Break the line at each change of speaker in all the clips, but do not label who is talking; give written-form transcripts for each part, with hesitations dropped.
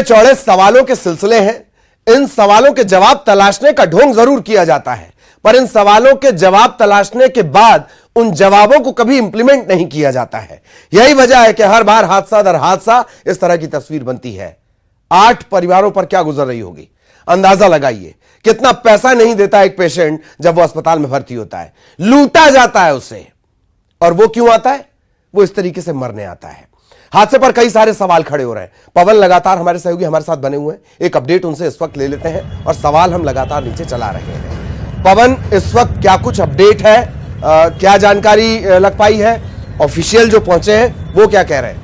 चौड़े सवालों के सिलसिले हैं। इन सवालों के जवाब तलाशने का ढोंग जरूर किया जाता है, पर इन सवालों के जवाब तलाशने के बाद उन जवाबों को कभी इंप्लीमेंट नहीं किया जाता है। यही वजह है कि हर बार हादसा दर हादसा इस तरह की तस्वीर बनती है। 8 परिवारों पर क्या गुजर रही होगी, अंदाजा लगाइए। कितना पैसा नहीं देता एक पेशेंट जब वो अस्पताल में भर्ती होता है, लूटा जाता है उसे। और वो क्यों आता है? वो इस तरीके से मरने आता है। हादसे पर कई सारे सवाल खड़े हो रहे हैं। पवन लगातार हमारे सहयोगी हमारे साथ बने हुए हैं। एक अपडेट उनसे इस वक्त ले लेते हैं और सवाल हम लगातार नीचे चला रहे हैं। पवन, इस वक्त क्या कुछ अपडेट है, क्या जानकारी लग पाई है? ऑफिशियल जो पहुंचे हैं वो क्या कह रहे हैं?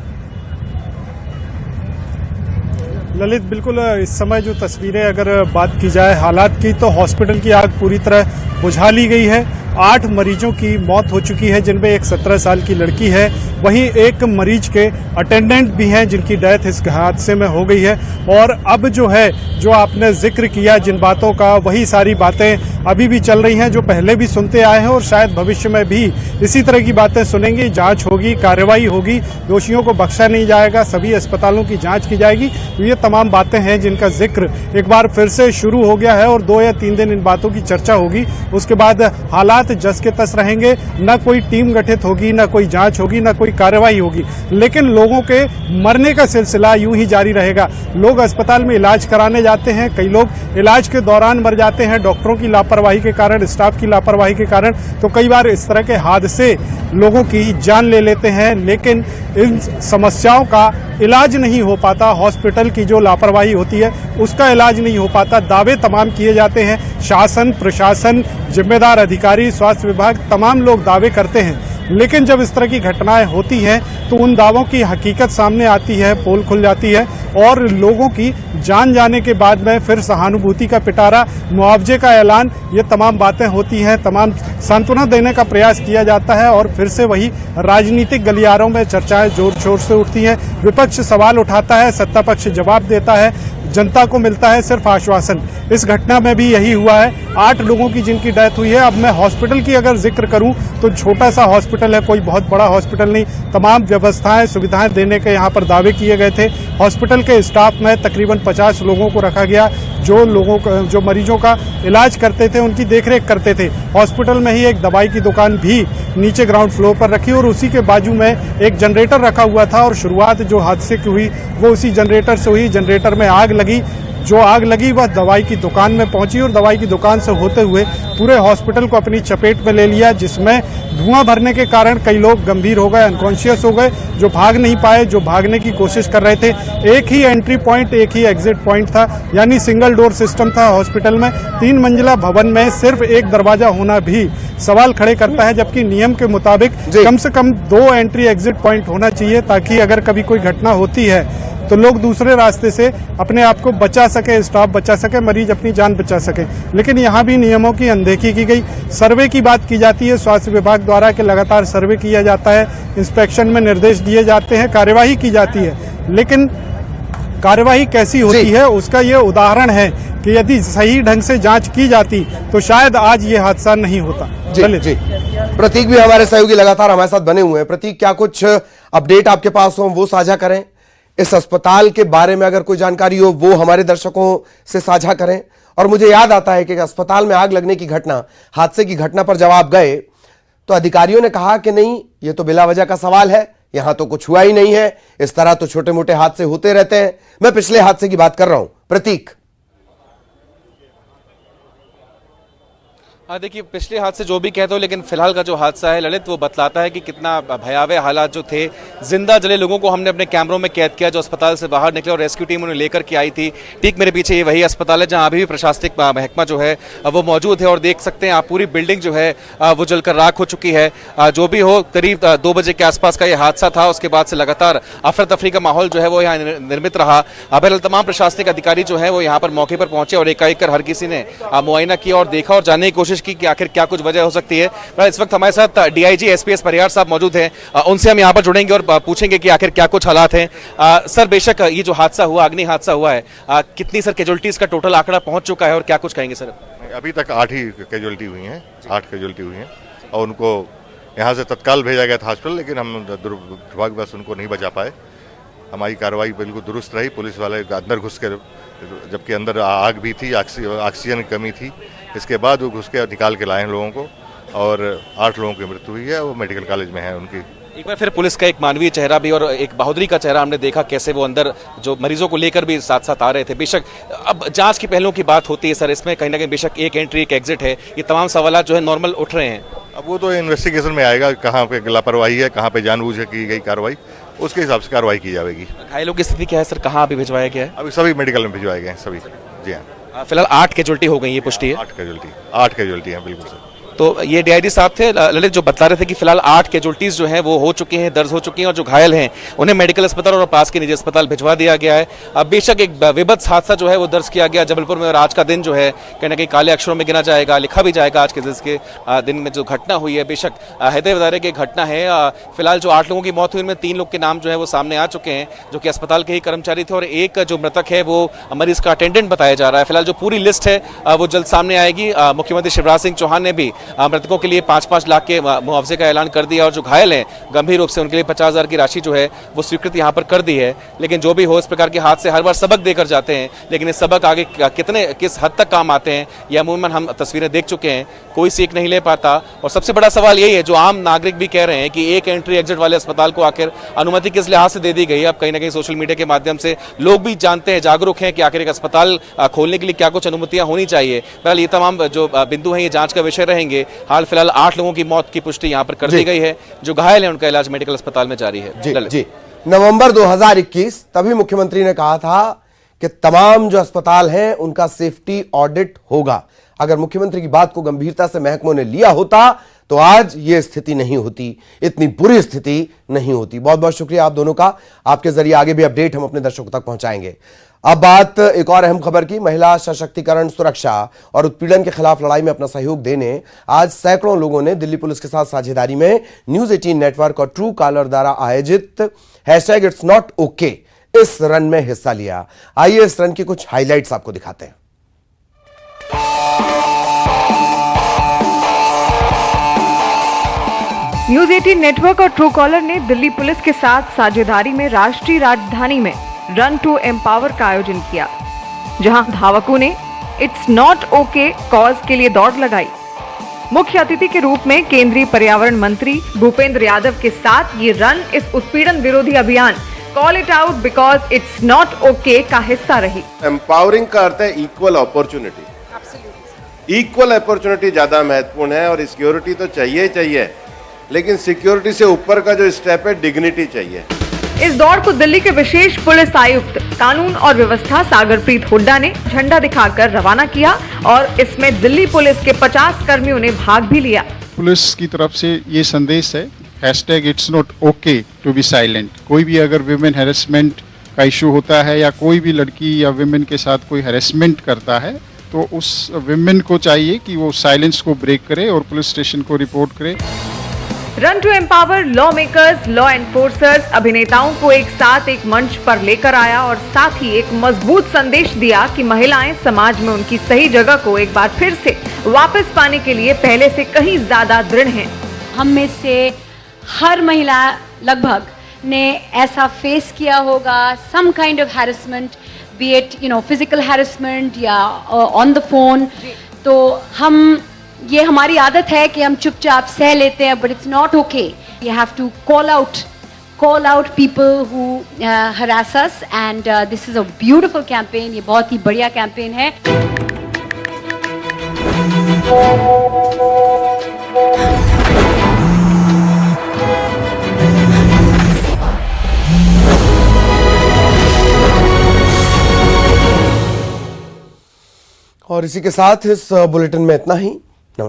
ललित, बिल्कुल इस समय जो तस्वीरें अगर बात की जाए हालात की, तो हॉस्पिटल की आग पूरी तरह बुझा ली गई है। 8 मरीजों की मौत हो चुकी है, जिनमें एक 17 साल की लड़की है। वहीं एक मरीज के अटेंडेंट भी हैं जिनकी डेथ इस हादसे में हो गई है। और अब जो है, जो आपने जिक्र किया जिन बातों का, वही सारी बातें अभी भी चल रही हैं जो पहले भी सुनते आए हैं और शायद भविष्य में भी इसी तरह की बातें सुनेंगे। जांच होगी, कार्रवाई होगी, दोषियों को बख्शा नहीं जाएगा, सभी अस्पतालों की जांच की जाएगी। तो ये तमाम बातें हैं जिनका जिक्र एक बार फिर से शुरू हो गया है और 2 या 3 दिन इन बातों की चर्चा होगी। उसके बाद हालात जस के तस रहेंगे। न कोई टीम गठित होगी, न कोई जांच होगी, न कोई कार्रवाई होगी, लेकिन लोगों के मरने का सिलसिला यूं ही जारी रहेगा। लोग अस्पताल में इलाज कराने जाते हैं, कई लोग इलाज के दौरान मर जाते हैं डॉक्टरों की लापरवाही के कारण, स्टाफ की लापरवाही के कारण। तो कई बार इस तरह के हादसे लोगों की जान ले लेते हैं, लेकिन इन समस्याओं का इलाज नहीं हो पाता। हॉस्पिटल की जो लापरवाही होती है उसका इलाज नहीं हो पाता। दावे तमाम किए जाते हैं, शासन, प्रशासन, जिम्मेदार अधिकारी, स्वास्थ्य विभाग, तमाम लोग दावे करते हैं, लेकिन जब इस तरह की घटनाएं होती हैं तो उन दावों की हकीकत सामने आती है, पोल खुल जाती है और लोगों की जान जाने के बाद में फिर सहानुभूति का पिटारा, मुआवजे का ऐलान, ये तमाम बातें होती हैं, तमाम सांत्वना देने का प्रयास किया जाता है और फिर से वही राजनीतिक गलियारों में चर्चाएं जोर शोर से उठती हैं। विपक्ष सवाल उठाता है, सत्ता पक्ष जवाब देता है, जनता को मिलता है सिर्फ आश्वासन। इस घटना में भी यही हुआ है। 8 लोगों की जिनकी डेथ हुई है। अब मैं हॉस्पिटल की अगर जिक्र करूं तो छोटा सा हॉस्पिटल है, कोई बहुत बड़ा हॉस्पिटल नहीं। तमाम व्यवस्थाएं, सुविधाएं देने के यहाँ पर दावे किए गए थे। हॉस्पिटल के स्टाफ में तकरीबन 50 लोगों को रखा गया जो मरीजों का इलाज करते थे, उनकी देखरेख करते थे। हॉस्पिटल में ही एक दवाई की दुकान भी नीचे ग्राउंड फ्लोर पर रखी और उसी के बाजू में एक जनरेटर रखा हुआ था और शुरुआत जो हादसे की हुई वो उसी जनरेटर से हुई। जनरेटर में आग लगी, जो आग लगी वह दवाई की दुकान में पहुंची और दवाई की दुकान से होते हुए पूरे हॉस्पिटल को अपनी चपेट में ले लिया, जिसमें धुआं भरने के कारण कई लोग गंभीर हो गए, अनकॉन्शियस हो गए, जो भाग नहीं पाए, जो भागने की कोशिश कर रहे थे। एक ही एंट्री पॉइंट, एक ही एग्जिट पॉइंट था, यानी सिंगल डोर सिस्टम था हॉस्पिटल में। 3 मंजिला भवन में सिर्फ एक दरवाजा होना भी सवाल खड़े करता है, जबकि नियम के मुताबिक कम से कम 2 एंट्री एग्जिट पॉइंट होना चाहिए, ताकि अगर कभी कोई घटना होती है तो लोग दूसरे रास्ते से अपने आप को बचा सके, स्टाफ बचा सके, मरीज अपनी जान बचा सके। लेकिन यहाँ भी नियमों की अनदेखी की गई। सर्वे की बात की जाती है स्वास्थ्य विभाग द्वारा कि लगातार सर्वे किया जाता है, इंस्पेक्शन में निर्देश दिए जाते हैं, कार्यवाही की जाती है, लेकिन कार्यवाही कैसी होती है उसका ये उदाहरण है कि यदि सही ढंग से जांच की जाती तो शायद आज ये हादसा नहीं होता।
जी। प्रतीक भी हमारे सहयोगी लगातार हमारे साथ बने हुए हैं। प्रतीक, क्या कुछ अपडेट आपके पास हो वो साझा करें? इस अस्पताल के बारे में अगर कोई जानकारी हो वो हमारे दर्शकों से साझा करें। और मुझे याद आता है कि अस्पताल में आग लगने की घटना, हादसे की घटना पर जब आप गए तो अधिकारियों ने कहा कि नहीं, ये तो बिला वजह का सवाल है, यहां तो कुछ हुआ ही नहीं है, इस तरह तो छोटे मोटे हादसे होते रहते हैं। मैं पिछले हादसे की बात कर रहा हूं। प्रतीक,
हाँ देखिए, पिछले हादसे जो भी कहते हो, लेकिन फिलहाल का जो हादसा है ललित, वो बतलाता है कि कितना भयावह हालात जो थे। जिंदा जले लोगों को हमने अपने कैमरों में कैद किया जो अस्पताल से बाहर निकले और रेस्क्यू टीम उन्हें लेकर के आई थी। ठीक मेरे पीछे ये वही अस्पताल है जहाँ अभी भी प्रशासनिक महकमा जो है वो मौजूद है और देख सकते हैं आप पूरी बिल्डिंग जो है वो जलकर राख हो चुकी है। जो भी हो, करीब 2 बजे के आसपास का ये हादसा था। उसके बाद से लगातार अफरा तफरी का माहौल जो है वो यहाँ निर्मित रहा। बहरहाल तमाम प्रशासनिक अधिकारी जो है वो यहाँ पर मौके पर पहुंचे और एकाएक कर हर किसी ने मुआयना किया और देखा और जानने की कोशिश कि आखिर क्या कुछ वजह हो सकती है। इस वक्त हमारे साथ डीआईजी एसपीएस परिहार साहब मौजूद हैं, उनसे हम यहाँ पर जुड़ेंगे और पूछेंगे कि आखिर क्या कुछ हालात हैं। सर, बेशक ये जो हादसा हुआ, अग्नि हादसा हुआ है, कितनी सर कैजुअल्टीज का टोटल आंकड़ा पहुंच चुका है और क्या कुछ कहेंगे सर?
अभी तक 8 ही कैजुअल्टी हुई हैं, 8 कैजुअल्टी हुई हैं और उनको यहाँ से तत्काल भेजा गया था हॉस्पिटल, लेकिन हम दुर्भाग्यवश उनको नहीं बचा पाए। हमारी कार्रवाई बिल्कुल दुरुस्त रही। पुलिस वाले अंदर घुस कर, जबकि अंदर आग भी थी, ऑक्सीजन की कमी थी, इसके बाद वो घुस के निकाल के लाए हैं लोगों को, और 8 लोगों की मृत्यु हुई है, वो मेडिकल कॉलेज में है उनकी।
एक बार फिर पुलिस का एक मानवीय चेहरा भी और एक बहादुरी का चेहरा हमने देखा, कैसे वो अंदर जो मरीजों को लेकर भी साथ साथ आ रहे थे। बेशक अब जांच की पहलुओं की बात होती है सर, इसमें कहीं ना कहीं बेशक एक एंट्री एक एग्जिट है, ये तमाम सवाल जो है नॉर्मल उठ रहे हैं।
अब वो तो इन्वेस्टिगेशन में आएगा, कहाँ पे लापरवाही है, कहाँ पे जानबूझ के की गई कार्रवाई, उसके हिसाब से कार्रवाई की जाएगी।
घायलों की स्थिति क्या है सर, कहाँ अभी भिजवाया गया है?
अभी सभी मेडिकल में भिजवाए गए हैं सभी। जी हाँ,
फिलहाल 8 कैजुअल्टी हो गई, ये पुष्टि है?
8 कैजुअल्टी हैं, बिल्कुल सर।
तो ये डीआईजी साहब थे ललित, जो बता रहे थे कि फिलहाल 8 कैजुअल्टीज जो हैं वो हो चुकी हैं, दर्ज हो चुकी हैं, और जो घायल हैं उन्हें मेडिकल अस्पताल और पास के निजी अस्पताल भिजवा दिया गया है। अब बेशक एक विभत्स हादसा जो है वो दर्ज किया गया जबलपुर में, और आज का दिन जो है कहीं ना कहीं काले अक्षरों में गिना जाएगा, लिखा भी जाएगा आज के दिन में जो घटना हुई है। बेशक हैदराबाद की घटना है। फिलहाल जो 8 लोगों की मौत हुई उनमें 3 लोग के नाम जो है वो सामने आ चुके हैं, जो कि अस्पताल के ही कर्मचारी थे, और एक जो मृतक है वो मरीज का अटेंडेंट बताया जा रहा है। फिलहाल जो पूरी लिस्ट है वो जल्द सामने आएगी। मुख्यमंत्री शिवराज सिंह चौहान ने भी मृतकों के लिए 5-5 लाख के मुआवजे का ऐलान कर दिया, और जो घायल हैं गंभीर रूप से उनके लिए 50,000 की राशि जो है वो स्वीकृत यहां पर कर दी है। लेकिन जो भी हो, इस प्रकार के हादसे हर बार सबक देकर जाते हैं, लेकिन ये सबक आगे किस हद तक काम आते हैं ये अमूमन हम तस्वीरें देख चुके हैं, कोई सीख नहीं ले पाता। और सबसे बड़ा सवाल यही है, जो आम नागरिक भी कह रहे हैं कि एक एंट्री एग्जिट वाले अस्पताल को आखिर अनुमति किस लिहाज से दे दी गई है। अब कहीं ना कहीं सोशल मीडिया के माध्यम से लोग भी जानते हैं, जागरूक हैं कि आखिर एक अस्पताल खोलने के लिए क्या कुछ अनुमतियां होनी चाहिए। फिलहाल ये तमाम जो बिंदु हैं ये जांच का विषय रहेंगे। हाल फिलहाल 8 लोगों की मौत की पुष्टि यहां पर कर दी गई है, जो घायल हैं उनका इलाज मेडिकल अस्पताल में जारी है।
जी, नवंबर 2021 तभी मुख्यमंत्री ने कहा था कि तमाम जो अस्पताल हैं उनका सेफ्टी ऑडिट होगा। अगर मुख्यमंत्री की बात को गंभीरता से महकमों ने लिया होता तो आज ये स्थिति नहीं होती, इतनी बुरी स्थिति नहीं होती। बहुत बहुत शुक्रिया आप दोनों का। आपके जरिए आगे भी अपडेट हम अपने दर्शकों तक पहुंचाएंगे। अब बात एक और अहम खबर की। महिला सशक्तिकरण, सुरक्षा और उत्पीड़न के खिलाफ लड़ाई में अपना सहयोग देने आज सैकड़ों लोगों ने दिल्ली पुलिस के साथ साझेदारी में न्यूज 18 नेटवर्क और ट्रू कॉलर द्वारा आयोजित #It'sNotOk इस रन में हिस्सा लिया। आइए इस रन की कुछ हाइलाइट्स आपको दिखाते हैं।
न्यूज 18 नेटवर्क और ट्रू कॉलर ने दिल्ली पुलिस के साथ साझेदारी में राष्ट्रीय राजधानी में रन टू एम्पावर का आयोजन किया, जहां धावकों ने इट्स नॉट ओके कॉज के लिए दौड़ लगाई। मुख्य अतिथि के रूप में केंद्रीय पर्यावरण मंत्री भूपेंद्र यादव के साथ ये रन इस उत्पीड़न विरोधी अभियान call it out because it's not okay का हिस्सा रही।
एम्पावरिंग का अर्थ है इक्वल अपॉर्चुनिटी। इक्वल अपॉर्चुनिटी ज्यादा महत्वपूर्ण है, और सिक्योरिटी तो चाहिए ही चाहिए, लेकिन सिक्योरिटी से ऊपर का जो स्टेप है डिग्निटी चाहिए।
इस दौड़ को दिल्ली के विशेष पुलिस आयुक्त कानून और व्यवस्था सागरप्रीत हुड्डा ने झंडा दिखाकर रवाना किया, और इसमें दिल्ली पुलिस के 50 कर्मियों ने भाग भी लिया।
पुलिस की तरफ से ये संदेश है, #It'sNotOk to be silent। कोई भी अगर विमेन हैरेसमेंट का इशू होता है, या कोई भी लड़की या विमेन के साथ कोई हैरेसमेंट करता है, तो उस विमेन को चाहिए कि वो साइलेंस को ब्रेक करे और पुलिस स्टेशन को रिपोर्ट करे।
Run to empower law makers, law enforcers, अभिनेताओं को एक साथ एक मंच पर लेकर आया, और साथ ही एक मजबूत संदेश दिया कि महिलाएं समाज में उनकी सही जगह को एक बार फिर से वापस पाने के लिए पहले से कहीं ज्यादा दृढ़ हैं।
हम में से हर महिला लगभग ने ऐसा फेस किया होगा, some kind of harassment, be it physical harassment या ऑन द फोन। तो ये हमारी आदत है कि हम चुपचाप सह लेते हैं, but it's not okay. You have to call out people who harass us, and this is a beautiful campaign. ये बहुत ही बढ़िया कैंपेन है।
और इसी के साथ इस बुलेटिन में इतना ही।